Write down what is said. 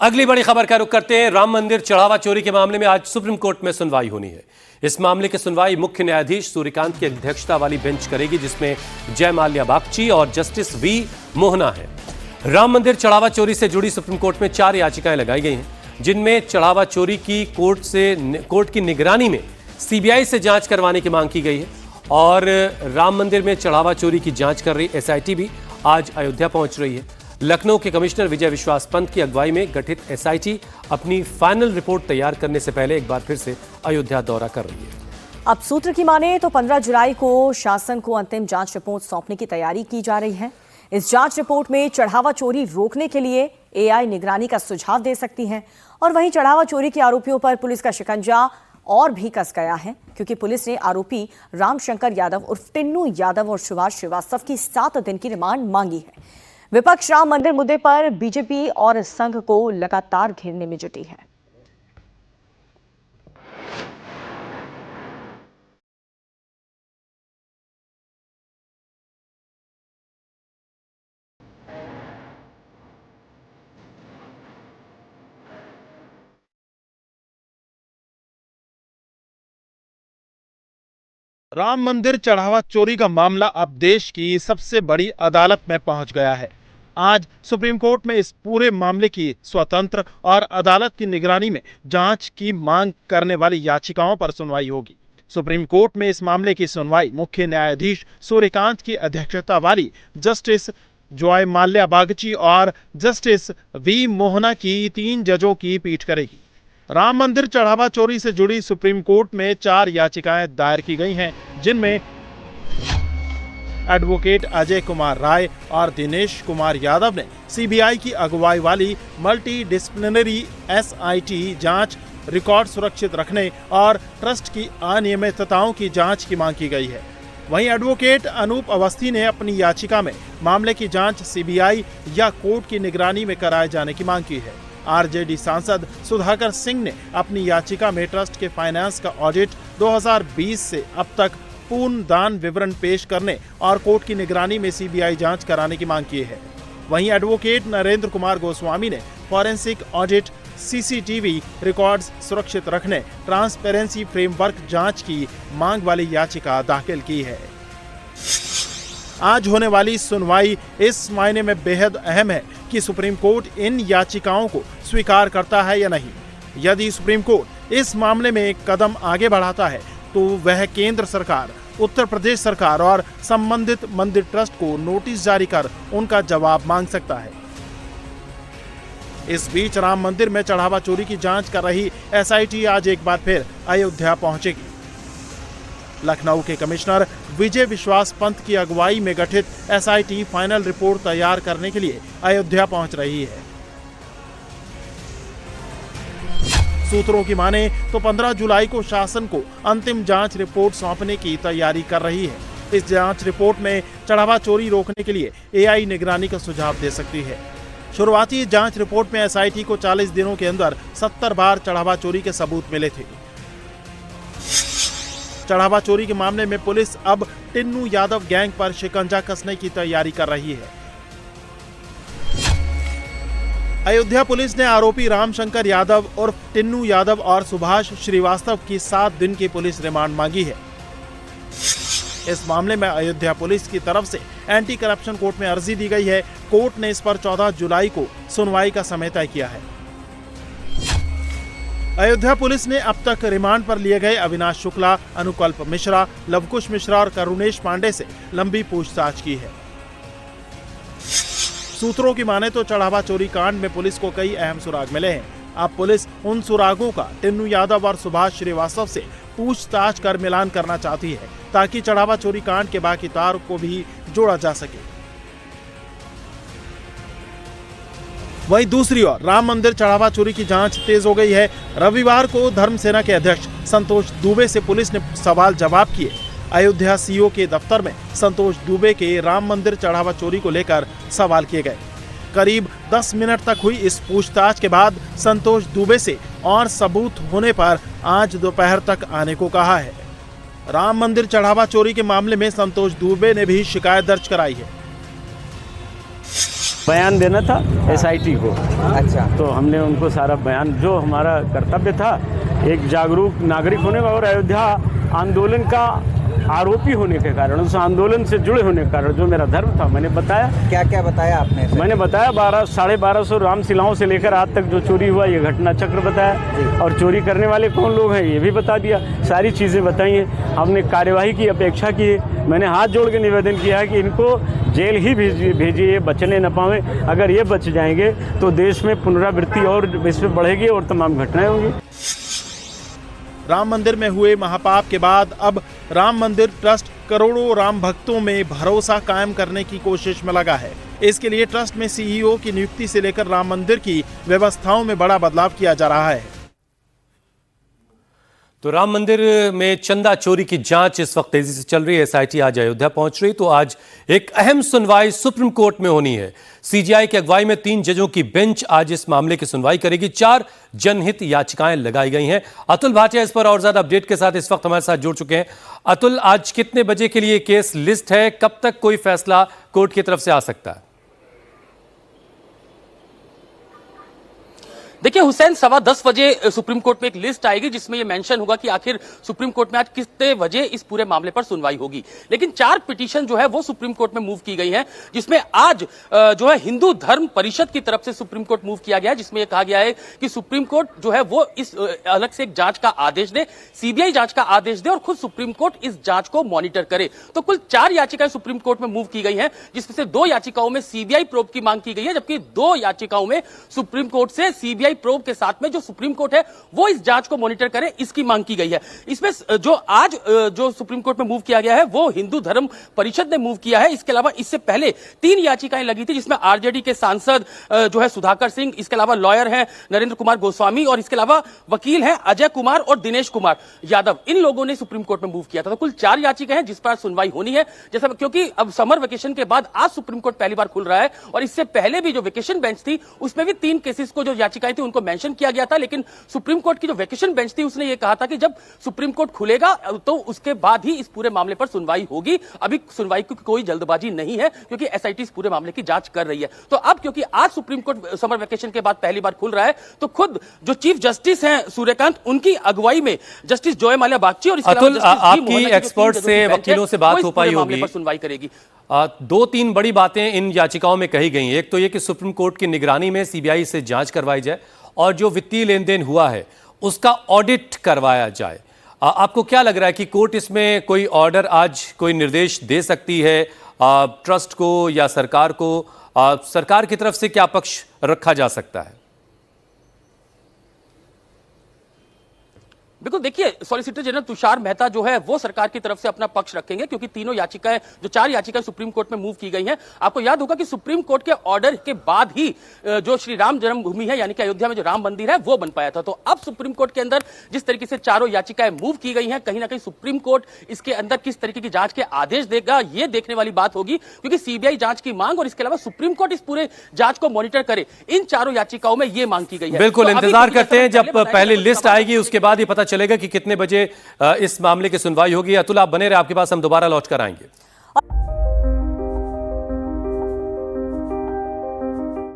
अगली बड़ी खबर का रुख करते हैं। राम मंदिर चढ़ावा चोरी के मामले में आज सुप्रीम कोर्ट में सुनवाई होनी है। इस मामले की सुनवाई मुख्य न्यायाधीश सूर्यकांत की अध्यक्षता वाली बेंच करेगी, जिसमें जय माल्या बागची और जस्टिस वी मोहना है। राम मंदिर चढ़ावा चोरी से जुड़ी सुप्रीम कोर्ट में 4 याचिकाएं लगाई गई हैं, जिनमें चढ़ावा चोरी की कोर्ट की निगरानी में सीबीआई से जांच करवाने की मांग की गई है और राम मंदिर में चढ़ावा चोरी की जांच कर रही एसआईटी भी आज अयोध्या पहुंच रही है। लखनऊ के कमिश्नर विजय विश्वास पंत की अगुवाई में गठित एसआईटी अपनी फाइनल रिपोर्ट तैयार करने से पहले एक बार फिर से अयोध्या दौरा कर रही है। अब सूत्र की माने तो 15 जुलाई को शासन को अंतिम जांच रिपोर्ट सौंपने की तैयारी की जा रही है। इस जांच रिपोर्ट में चढ़ावा चोरी रोकने के लिए एआई निगरानी का सुझाव दे सकती है और वहीं चढ़ावा चोरी के आरोपियों पर पुलिस का शिकंजा और भी कस गया है, क्योंकि पुलिस ने आरोपी रामशंकर यादव उर्फ टिन्नू यादव और सुभाष श्रीवास्तव की 7 दिन की रिमांड मांगी है। विपक्ष राम मंदिर मुद्दे पर बीजेपी और संघ को लगातार घेरने में जुटी है। राम मंदिर चढ़ावा चोरी का मामला अब देश की सबसे बड़ी अदालत में पहुंच गया है। आज सुप्रीम कोर्ट में इस पूरे मामले की स्वतंत्र और अदालत की निगरानी में जांच की मांग करने वाली याचिकाओं पर सुनवाई होगी। सुप्रीम कोर्ट में इस मामले की सुनवाई मुख्य न्यायाधीश सूर्यकांत की अध्यक्षता वाली जस्टिस जय माल्या बागची और जस्टिस वी मोहना की 3 जजों की पीठ करेगी। राम मंदिर चढ़ावा चोरी से जुड़ी सुप्रीम कोर्ट में 4 याचिकाएं दायर की गई हैं, जिनमें एडवोकेट अजय कुमार राय और दिनेश कुमार यादव ने सीबीआई की अगुवाई वाली मल्टी डिसिप्लिनरी एसआईटी जांच, रिकॉर्ड सुरक्षित रखने और ट्रस्ट की अनियमितताओं की जांच की मांग की गई है। वहीं एडवोकेट अनूप अवस्थी ने अपनी याचिका में मामले की जांच सीबीआई या कोर्ट की निगरानी में कराए जाने की मांग की है। आरजेडी सांसद सुधाकर सिंह ने अपनी याचिका में ट्रस्ट के फाइनेंस का ऑडिट 2020 से अब तक पूर्ण दान विवरण पेश करने और कोर्ट की निगरानी में सीबीआई जांच कराने की मांग की है। वहीं एडवोकेट नरेंद्र कुमार गोस्वामी ने फॉरेंसिक ऑडिट, सीसीटीवी रिकॉर्ड्स सुरक्षित रखने, ट्रांसपेरेंसी फ्रेमवर्क जांच की मांग वाली याचिका दाखिल की है। आज होने वाली सुनवाई इस मायने में बेहद अहम है कि सुप्रीम कोर्ट इन याचिकाओं को स्वीकार करता है या नहीं। यदि सुप्रीम कोर्ट इस मामले में एक कदम आगे बढ़ाता है तो वह केंद्र सरकार, उत्तर प्रदेश सरकार और संबंधित मंदिर ट्रस्ट को नोटिस जारी कर उनका जवाब मांग सकता है। इस बीच राम मंदिर में चढ़ावा चोरी की जांच कर रही एसआईटी आज एक बार फिर अयोध्या पहुंचेगी। लखनऊ के कमिश्नर विजय विश्वास पंत की अगुवाई में गठित एसआईटी फाइनल रिपोर्ट तैयार करने के लिए अयोध्या पहुंच रही है। सूत्रों की माने तो 15 जुलाई को शासन को अंतिम जांच रिपोर्ट सौंपने की तैयारी कर रही है। इस जांच रिपोर्ट में चढ़ावा चोरी रोकने के लिए एआई निगरानी का सुझाव दे सकती है। शुरुआती जांच रिपोर्ट में एसआईटी को 40 दिनों के अंदर 70 बार चढ़ावा चोरी के सबूत मिले थे। चढ़ावा चोरी के मामले में पुलिस अब टिन्नू यादव गैंग पर शिकंजा कसने की तैयारी कर रही है। अयोध्या पुलिस ने आरोपी रामशंकर यादव और टिन्नू यादव और सुभाष श्रीवास्तव की 7 दिन की पुलिस रिमांड मांगी है। इस मामले में अयोध्या पुलिस की तरफ से एंटी करप्शन कोर्ट में अर्जी दी गई है। कोर्ट ने इस पर 14 जुलाई को सुनवाई का समय तय किया है। अयोध्या पुलिस ने अब तक रिमांड पर लिए गए अविनाश शुक्ला, अनुकल्प मिश्रा, लवकुश मिश्रा और करुणेश पांडे से लंबी पूछताछ की है। सूत्रों की माने तो चढ़ावा चोरी कांड में पुलिस को कई अहम सुराग मिले हैं। अब पुलिस उन सुरागों का टिन्नू यादव और सुभाष श्रीवास्तव से पूछताछ कर मिलान करना चाहती है, ताकि चढ़ावा चोरी कांड के बाकी तार को भी जोड़ा जा सके। वहीं दूसरी ओर राम मंदिर चढ़ावा चोरी की जांच तेज हो गई है। रविवार को धर्म सेना के अध्यक्ष संतोष दुबे से पुलिस ने सवाल जवाब किए। अयोध्या सीओ के दफ्तर में संतोष दुबे के राम मंदिर चढ़ावा चोरी को लेकर सवाल किए गए। करीब 10 मिनट तक हुई इस पूछताछ के बाद संतोष दुबे से और सबूत होने पर आज दोपहर तक आने को कहा है। राम मंदिर चढ़ावा चोरी के मामले में संतोष दुबे ने भी शिकायत दर्ज कराई है। बयान देना था एसआईटी को। अच्छा, तो हमने उनको सारा बयान, जो हमारा कर्तव्य था एक जागरूक नागरिक होने का और अयोध्या आंदोलन का आरोपी होने के कारण, उस आंदोलन से जुड़े होने के कारण जो मेरा धर्म था, मैंने बताया। क्या क्या बताया आपने? मैंने बताया 1200-1250 रामशिलाओं से लेकर आज तक जो चोरी हुआ ये घटना चक्र बताया, और चोरी करने वाले कौन लोग हैं ये भी बता दिया। सारी चीज़ें बताई हैं। हमने कार्यवाही की अपेक्षा की है। मैंने हाथ जोड़ के निवेदन किया है कि इनको जेल ही भेजिए, बचने न पाएं। अगर ये बच जाएंगे तो देश में पुनरावृत्ति और इसमें बढ़ेगी और तमाम घटनाएं होंगी। राम मंदिर में हुए महापाप के बाद अब राम मंदिर ट्रस्ट करोड़ों राम भक्तों में भरोसा कायम करने की कोशिश में लगा है। इसके लिए ट्रस्ट में सीईओ की नियुक्ति से लेकर राम मंदिर की व्यवस्थाओं में बड़ा बदलाव किया जा रहा है। तो राम मंदिर में चंदा चोरी की जांच इस वक्त तेजी से चल रही है। एसआईटी आज अयोध्या पहुंच रही, तो आज एक अहम सुनवाई सुप्रीम कोर्ट में होनी है। सीजीआई की अगुवाई में 3 जजों की बेंच आज इस मामले की सुनवाई करेगी। 4 जनहित याचिकाएं लगाई गई हैं। अतुल भाटिया इस पर और ज्यादा अपडेट के साथ इस वक्त हमारे साथ जुड़ चुके हैं। अतुल, आज कितने बजे के लिए केस लिस्ट है? कब तक कोई फैसला कोर्ट की तरफ से आ सकता है? देखिए हुसैन, 10:15 बजे सुप्रीम कोर्ट में एक लिस्ट आएगी जिसमें यह मेंशन होगा कि आखिर सुप्रीम कोर्ट में आज कितने बजे इस पूरे मामले पर सुनवाई होगी। लेकिन 4 पिटीशन जो है वो सुप्रीम कोर्ट में मूव की गई हैं, जिसमें आज जो है हिंदू धर्म परिषद की तरफ से सुप्रीम कोर्ट मूव किया गया है, जिसमें यह कहा गया है कि सुप्रीम कोर्ट जो है वो इस अलग से एक जांच का आदेश दे, सीबीआई जांच का आदेश दे और खुद सुप्रीम कोर्ट इस जांच को मॉनिटर करे। तो कुल 4 याचिकाएं सुप्रीम कोर्ट में मूव की गई हैं, जिसमें से 2 याचिकाओं में सीबीआई प्रोब की मांग की गई है, जबकि 2 याचिकाओं में सुप्रीम कोर्ट से सीबीआई प्रोब के साथ में जो सुप्रीम कोर्ट है वो इस जांच को मॉनिटर करे, इसकी मांग की गई है। इसमें जो आज जो सुप्रीम कोर्ट में मूव किया गया है वो हिंदू धर्म परिषद ने मूव किया है। इसके अलावा इससे पहले 3 याचिकाएं लगी थी, जिसमें आरजेडी के सांसद जो है सुधाकर सिंह, इसके अलावा लॉयर हैं नरेंद्र कुमार गोस्वामी और इसके अलावा वकील हैं अजय कुमार और दिनेश कुमार यादव। इन लोगों ने सुप्रीम कोर्ट में मूव किया था। तो कुल 4 याचिकाएं हैं जिस पर सुनवाई होनी है। जैसा क्योंकि अब समर वेकेशन के बाद आज सुप्रीम कोर्ट पहली बार खुल रहा है, और इससे पहले भी जो वेकेशन बेंच थी उसमें भी 3 केसेस को जो याचिकाएं थी उनको मेंशन किया गया था। लेकिन सुप्रीम कोर्ट की जो वेकेशन बेंच थी उसने ये कहा था कि जब सुप्रीम कोर्ट खुलेगा तो उसके बाद ही इस पूरे मामले पर सुनवाई होगी। अभी सुनवाई की कोई जल्दबाजी नहीं है क्योंकि एसआईटी इस पूरे मामले की जांच कर रही है। तो अब क्योंकि आज सुप्रीम कोर्ट समर वेकेशन के बाद पहली बार खुल रहा है, तो खुद जो चीफ जस्टिस हैं सूर्यकांत, उनकी अगुवाई में जस्टिस जॉय माल्या बागची और अतुल, आपकी एक्सपर्ट से वकीलों से बात हो पाई होगी, सुनवाई करेगी। 2-3 बड़ी बातें इन याचिकाओं में कही गई हैं। एक तो ये कि सुप्रीम कोर्ट की निगरानी में सीबीआई से जांच करवाई जाए और जो वित्तीय लेन देन हुआ है उसका ऑडिट करवाया जाए। आपको क्या लग रहा है कि कोर्ट इसमें कोई ऑर्डर, आज कोई निर्देश दे सकती है ट्रस्ट को या सरकार को? सरकार की तरफ से क्या पक्ष रखा जा सकता है? बिल्कुल, देखिए सॉलिसिटर जनरल तुषार मेहता जो है वो सरकार की तरफ से अपना पक्ष रखेंगे, क्योंकि तीनों याचिकाएं, जो 4 याचिकाएं सुप्रीम कोर्ट में मूव की गई हैं, आपको याद होगा कि सुप्रीम कोर्ट के ऑर्डर के बाद ही जो श्री राम जन्मभूमि है यानी कि अयोध्या में जो राम मंदिर है वो बन पाया था। तो अब सुप्रीम कोर्ट के अंदर जिस तरीके से चारों याचिकाएं मूव की गई हैं, कहीं ना कहीं सुप्रीम कोर्ट इसके अंदर किस तरीके की जांच के आदेश देगा ये देखने वाली बात होगी, क्योंकि सीबीआई जांच की मांग और इसके अलावा सुप्रीम कोर्ट इस पूरे जांच को मॉनिटर करे, इन चारों याचिकाओं में यह मांग की गई है। बिल्कुल, इंतजार करते हैं जब पहले लिस्ट आएगी, उसके बाद ही पता चलेगा कि कितने बजे इस मामले की सुनवाई होगी। अतुल, आप बने रहे, आपके पास हम दोबारा लौट कर आएंगे।